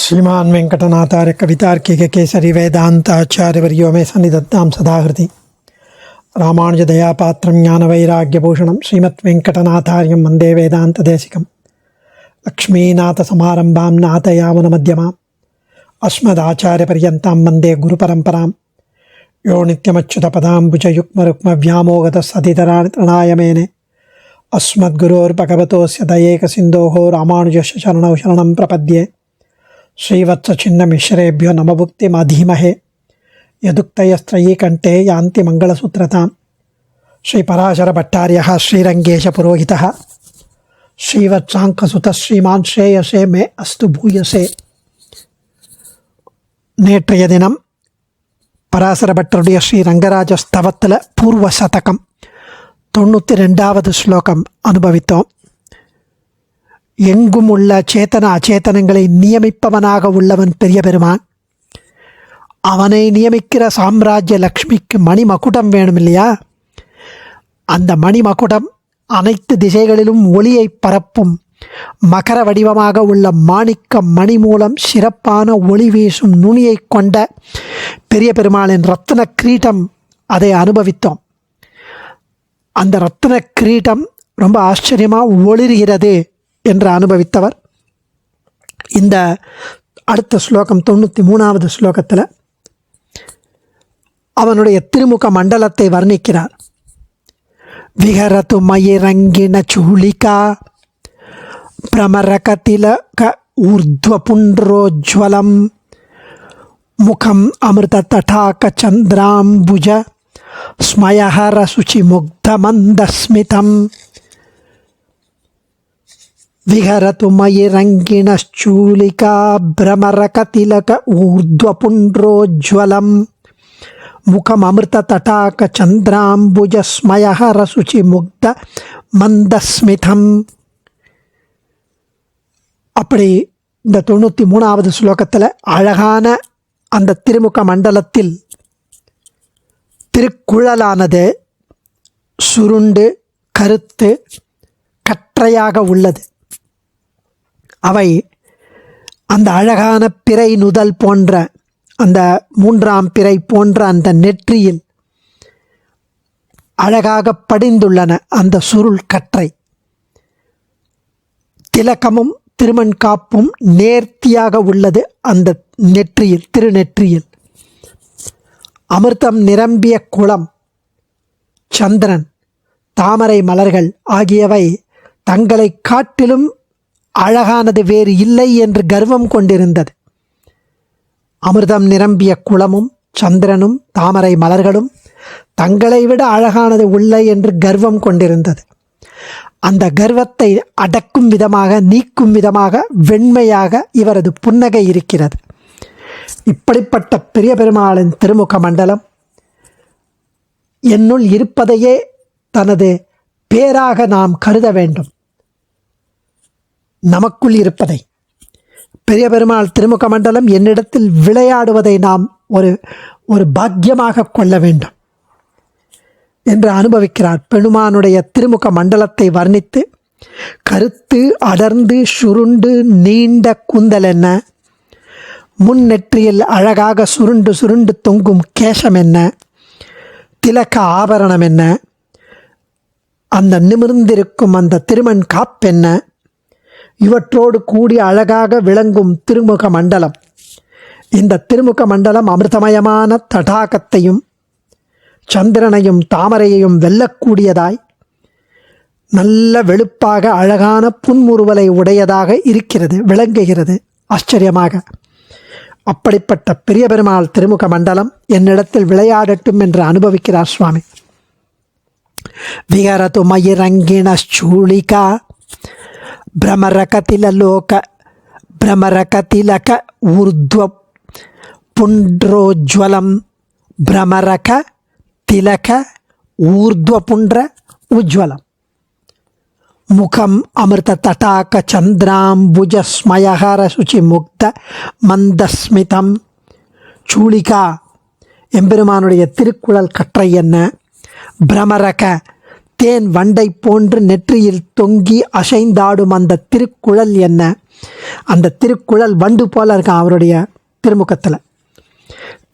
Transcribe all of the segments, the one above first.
श्रीमान वेंकटनाथार्य कवितार्किक केसरी वेदांताचार्यवर्यो मे सन्निधत्तां सदाहृति रामानुजदयापात्रं ज्ञानवैराग्यभूषणं श्रीमद्वेंकटनाथार्यं वन्दे वेदान्तदेशिकं लक्ष्मीनाथसमारम्भां नाथयामुनमध्यमाम् अस्मदाचार्यपर्यन्तां वन्दे गुरुपरम्परां यो नित्यमच्युतपदाम्बुजयुग्मरुक्मव्यामोगतस्सदितराणि तृणाय मेने अस्मद्गुरोर्भगवतोऽस्य दयैकसिन्धोः रामानुजस्य चरणौ शरणं प्रपद्ये श्रीवत्सचिन्नमिश्रेभ्यो नमभुक्तिमधीमहे यदुक्तयस्त्रयी कंठे यान्ति मंगलसूत्रतां श्रीपराशरभट्टार्यः श्रीरङ्गेशपुरोहितः श्रीवत्साङ्कसुतः श्रीमान् श्रेयसे मे अस्तु भूयसे. நேற்றைய தினம் பராசரபட்டருடைய ஸ்ரீ ரங்கராஜ ஸ்தவத்தில் பூர்வ சதகம் 92வது ஸ்லோகம் அனுபவித்தோம். எங்கும் உள்ள சேத்தன அச்சேதனங்களை நியமிப்பவனாக உள்ளவன் பெரிய பெருமான். அவனை நியமிக்கிற சாம்ராஜ்ய லக்ஷ்மிக்கு மணிமகுடம் வேணும் இல்லையா? அந்த மணிமகுடம் அனைத்து திசைகளிலும் ஒளியை பரப்பும் மகர வடிவமாக உள்ள மாணிக்க மணி மூலம் சிறப்பான ஒளி வீசும் நுனியை கொண்ட பெரிய பெருமாளின் ரத்ன கிரீடம், அதை அனுபவித்தோம். அந்த ரத்ன கிரீடம் ரொம்ப ஆச்சரியமாக ஒளிர்கிறது என்று அனுபவித்தவர். இந்த அடுத்த ஸ்லோகம் 93வது ஸ்லோகத்தில் அவனுடைய திருமுக மண்டலத்தை வர்ணிக்கிறார். விஹரது மயிரங்கின சூலிகா பிரமரகதிலக ஊர்த்வ புண்ட்ரோஜ்வலம் முகம் அமிர்த தடாக சந்திராம்புஜ ஸ்மயஹர சுச்சி முக்த மந்தஸ்மிதம். விஹரது மயிரங்கிணச்சூலிகா பிரமரகதிலக ஊர்த்வபுண்ட்ரோஜ்வலம் முகம் அமிர்த தடாக சந்திராம்புஜ ஸ்மயஹர சுச்சி முக்த மந்தஸ்மிதம். அப்படி இந்த 93வது ஸ்லோகத்தில் அழகான அந்த திருமுக மண்டலத்தில் திருக்குழலானது சுருண்டு கருத்து கற்றையாக உள்ளது. அவை அந்த அழகான பிறை நுதல் போன்ற அந்த 3ஆம் பிறை போன்ற அந்த நெற்றியில் அழகாக படிந்துள்ளன. அந்த சுருள் கற்றை திலக்கமும் திருமண் காப்பும் நேர்த்தியாக உள்ளது. அந்த நெற்றியில், திருநெற்றியில் அமிர்தம் நிரம்பிய குளம், சந்திரன், தாமரை மலர்கள் ஆகியவை தங்களை காட்டிலும் அழகானது வேறு இல்லை என்று கர்வம் கொண்டிருந்தது. அமிர்தம் நிரம்பிய குளமும் சந்திரனும் தாமரை மலர்களும் தங்களை விட அழகானது இல்லை என்று கர்வம் கொண்டிருந்தது. அந்த கர்வத்தை அடக்கும் விதமாக, நீக்கும் விதமாக வெண்மையாக இவரது புன்னகை இருக்கிறது. இப்படிப்பட்ட பெரிய பெருமாளின் திருமுக மண்டலம் என்னுள் இருப்பதையே தனது பேராக நாம் கருத வேண்டும். நமக்குள் இருப்பதை, பெரிய பெருமாள் திருமுக மண்டலம் என்னிடத்தில் விளையாடுவதை நாம் ஒரு பாக்கியமாக கொள்ள வேண்டும் என்று அனுபவிக்கிறார். பெருமானுடைய திருமுக மண்டலத்தை வர்ணித்து, கருத்து அடர்ந்து சுருண்டு நீண்ட கூந்தல் என்ன, முன்னெற்றியில் அழகாக சுருண்டு சுருண்டு தொங்கும் கேசம் என்ன, திலக்க ஆபரணம் என்ன, அந்த நிமிர்ந்திருக்கும் அந்த திருமண் காப்பென்ன, இவற்றோடு கூடி அழகாக விளங்கும் திருமுக மண்டலம். இந்த திருமுக மண்டலம் அமிர்தமயமான தடாகத்தையும் சந்திரனையும் தாமரையையும் வெல்லக்கூடியதாய் நல்ல வெளுப்பாக அழகான புன்முறுவலை உடையதாக இருக்கிறது, விளங்குகிறது ஆச்சரியமாக. அப்படிப்பட்ட பெரிய பெருமாள் திருமுக மண்டலம் என்னிடத்தில் விளையாடட்டும் என்று அனுபவிக்கிறார் சுவாமி. விஹரது மயிரங்கிணச்சூலிகா பிரமரகதிலக ஊர்த்வ புண்ட்ரோஜ்வலம் பிரமரக திலக ஊர்த்வபுண்ட்ர உஜ்வலம் முகம் அமிர்த தடாக சந்திராம்புஜ ஸ்மயஹர சுச்சி முக்த மந்தஸ்மிதம். சூலிகா எம்பெருமானுடைய திருக்குழல் கற்றை என்ன, பிரமரக தேன் வண்டை போன்று நெற்றியில் தொங்கி அசைந்தாடும் அந்த திருக்குழல் என்ன? அந்த திருக்குழல் வண்டு போல இருக்கான் அவருடைய திருமுகத்தில்.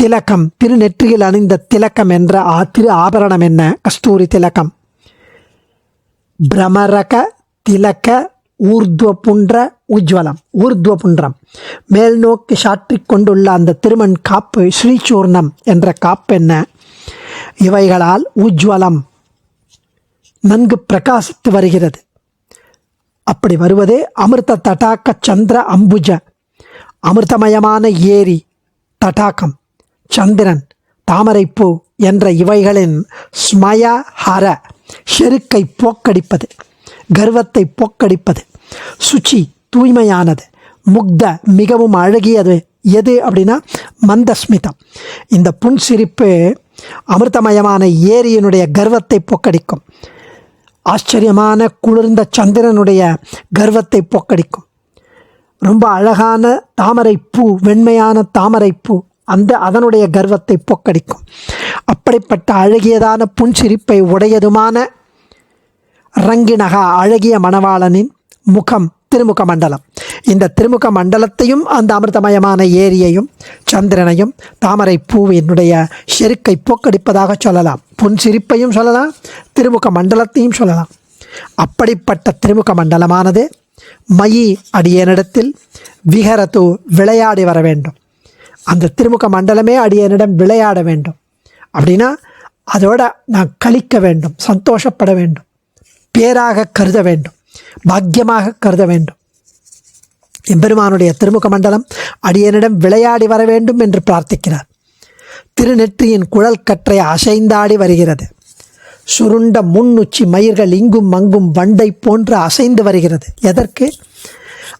திலக்கம், திருநெற்றியில் அணிந்த திலக்கம் என்ற திரு ஆபரணம் என்ன? கஸ்தூரி திலக்கம். பிரமரக திலக்க ஊர்துவபுன்ற உஜ்வலம், ஊர்துவபுன்றம், மேல் நோக்கி சாற்றிக் கொண்டுள்ள அந்த திருமண் காப்பு ஸ்ரீசூர்ணம் என்ற காப்பு என்ன? இவைகளால் உஜ்வலம், நன்கு பிரகாசித்து வருகிறது. அப்படி வருவதே அமிர்த தடாக்க சந்திர அம்புஜ, அமிர்தமயமான ஏரி, தடாகம், சந்திரன், தாமரைப்பூ என்ற இவைகளின் ஸ்மயஹர, செருக்கை போக்கடிப்பது, கர்வத்தை போக்கடிப்பது, சுச்சி, தூய்மையானது, முக்த, மிகவும் அழகியது எது அப்படின்னா மந்தஸ்மிதம். இந்த புன்சிரிப்பு அமிர்தமயமான ஏரியினுடைய கர்வத்தை போக்கடிக்கும். ஆச்சரியமான குளிர்ந்த சந்திரனுடைய கர்வத்தை போக்கடிக்கும். ரொம்ப அழகான தாமரைப்பூ, வெண்மையான தாமரைப்பூ, அதனுடைய கர்வத்தை போக்கடிக்கும். அப்படிப்பட்ட அழகியதான புன்சிரிப்பை உடையதுமான ரங்கினகா, அழகிய மணவாளனின் முகம், திருமுக மண்டலம். இந்த திருமுக மண்டலத்தையும் அந்த அமிர்தமயமான ஏரியையும் சந்திரனையும் தாமரை பூவினுடைய செருக்கை போக்கடிப்பதாக சொல்லலாம். புன்சிரிப்பையும் சொல்லலாம், திருமுக மண்டலத்தையும் சொல்லலாம். அப்படிப்பட்ட திருமுக மண்டலமானது மயி அடியனிடத்தில் விஹரத்து, விளையாடி வர வேண்டும். அந்த திருமுக மண்டலமே அடியனிடம் விளையாட வேண்டும். அப்படின்னா அதோட நான் கழிக்க வேண்டும், சந்தோஷப்பட வேண்டும், பேராக கருத வேண்டும், பாக்கியமாக கருத வேண்டும். எம்பெருமானுடைய திருமுக மண்டலம் அடியனிடம் விளையாடி வர வேண்டும் என்று பிரார்த்திக்கிறார். திருநெற்றியின் குழல் கற்றை அசைந்தாடி வருகிறது. சுருண்ட முன்னுச்சி மயிர்கள் இங்கும் அங்கும் வண்டை போன்று அசைந்து வருகிறது. எதற்கு?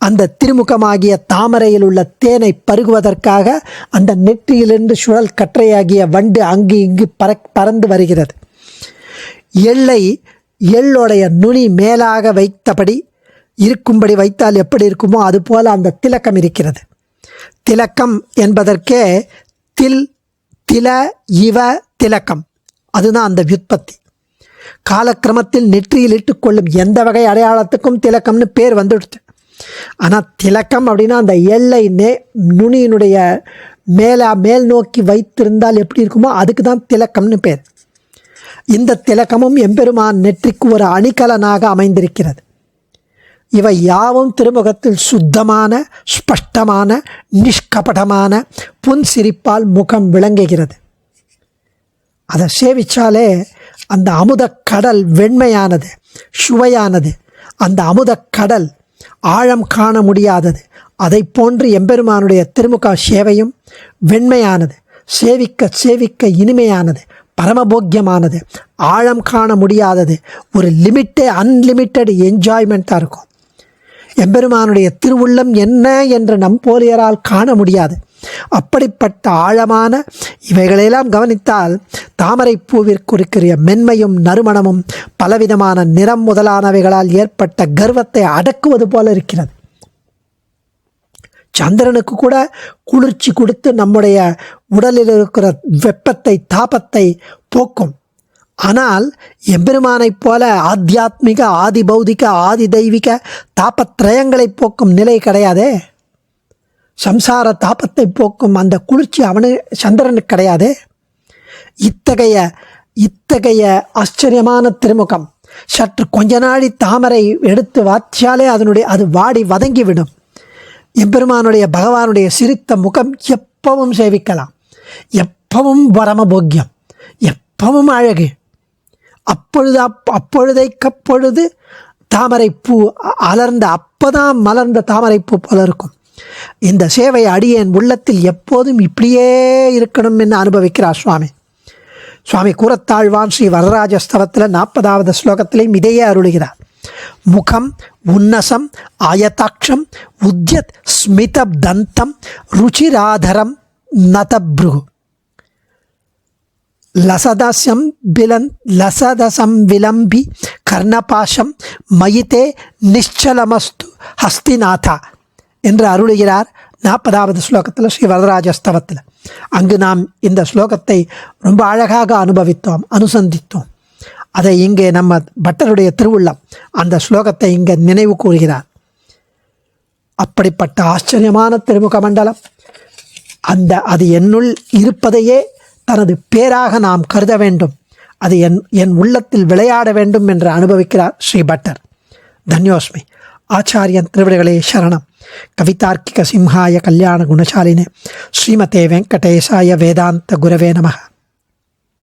அந்த திருமுகமாகிய தாமரையில் உள்ள தேனை பருகுவதற்காக அந்த நெற்றியிலிருந்து சுழல் கற்றையாகிய வண்டு அங்கு இங்கு பறந்து வருகிறது. எள்ளுடைய நுனி மேலாக வைத்தபடி இருக்கும்படி வைத்தால் எப்படி இருக்குமோ அதுபோல் அந்த திலக்கம் இருக்கிறது. திலக்கம் என்பதற்கே தில இவ திலக்கம், அதுதான் அந்த வியுற்பத்தி. காலக்கிரமத்தில் நெற்றியில் இட்டுக்கொள்ளும் எந்த வகை அடையாளத்துக்கும் திலக்கம்னு பேர் வந்துடுச்சு. ஆனால் திலக்கம் அப்படின்னா அந்த எல்லை நுனியினுடைய மேல் நோக்கி வைத்திருந்தால் எப்படி இருக்குமோ அதுக்கு தான் திலக்கம்னு பேர். இந்த திலக்கமும் எம்பெருமான் நெற்றிக்கு ஒரு அணிகலனாக அமைந்திருக்கிறது. இவை யாவும் திருமுகத்தில் சுத்தமான, ஸ்பஷ்டமான, நிஷ்கபடமான புன்சிரிப்பால் முகம் விளங்குகிறது. அதை சேவிச்சாலே அந்த அமுத கடல் வெண்மையானது, சுவையானது. அந்த அமுத கடல் ஆழம் காண முடியாதது. அதை போன்று எம்பெருமானுடைய திருமுக சேவையும் வெண்மையானது, சேவிக்க சேவிக்க இனிமையானது, பரமபோக்கியமானது, ஆழம் காண முடியாதது. ஒரு அன்லிமிட்டெட் என்ஜாய்மெண்ட்டாக இருக்கும். எம்பெருமானுடைய திருவுள்ளம் என்ன என்று நம் போலியரால் காண முடியாது. அப்படிப்பட்ட ஆழமான இவைகளெல்லாம் கவனித்தால் தாமரை பூவிற்குரிய மென்மையும் நறுமணமும் பலவிதமான நிறம் முதலானவைகளால் ஏற்பட்ட கர்வத்தை அடக்குவது போல இருக்கிறது. சந்திரனுக்கு கூட குளிர்ச்சி கொடுத்து நம்முடைய உடலில் இருக்கிற வெப்பத்தை, தாபத்தை போக்கும். ஆனால் எம்பெருமானைப் போல ஆத்தியாத்மிக, ஆதி பௌதிக, ஆதி தெய்வீக தாபத்திரயங்களை போக்கும் நிலை கிடையாதே. சம்சார தாபத்தை போக்கும் அந்த குளிர்ச்சி சந்திரனுக்கு கிடையாதே. இத்தகைய ஆச்சரியமான திருமுகம் சற்று கொஞ்ச நாளி தாமரை எடுத்து வாத்தியாலே அது வாடி வதங்கிவிடும். எம்பெருமானுடைய பகவானுடைய சிரித்த முகம் எப்பவும் சேவிக்கலாம். எப்பவும் பரமபோக்கியம், எப்பவும் அழகு. அப்பொழுதைக்கப்பொழுது தாமரை பூ அப்பதான் மலர்ந்த தாமரை பூ போல இருக்கும். இந்த சேவை அடியேன் உள்ளத்தில் எப்போதும் இப்படியே இருக்கணும் என்று அனுபவிக்கிறார் சுவாமி கூறத்தாழ்வான் ஸ்ரீ வரராஜஸ்தவத்தில் 40வது ஸ்லோகத்திலையும் இதையே அருளுகிறார். முகம் உன்னசம் ஆயதாட்சம் உத்யத் ஸ்மித தந்தம் ருச்சிராதரம் நதப்ருகு லசதசம் விலம்பி கர்ணபாஷம் மயிதே நிச்சலமஸ்து ஹஸ்திநாதா என்று அருளுகிறார் 40வது ஸ்லோகத்தில் ஸ்ரீ வரதராஜஸ்தவத்தில். அங்கு நாம் இந்த ஸ்லோகத்தை ரொம்ப அழகாக அனுசந்தித்தோம். அதை இங்கே நம்ம பட்டருடைய திருவுள்ளம் அந்த ஸ்லோகத்தை இங்கே நினைவு கூறுகிறார். அப்படிப்பட்ட ஆச்சரியமான திருமுக மண்டலம், அது என்னுள் இருப்பதையே தனது பேராக நாம் கருத வேண்டும், அது என் உள்ளத்தில் விளையாட வேண்டும் என்று அனுபவிக்கிறார் ஸ்ரீ பட்டர். தன்யோஸ்மி. ஆச்சாரியன் திருவிடைகளே சரணம். கவிதார்க்கிக சிம்ஹாய கல்யாண குணசாலினே ஸ்ரீமதே வெங்கடேசாய வேதாந்த குரவே நமः.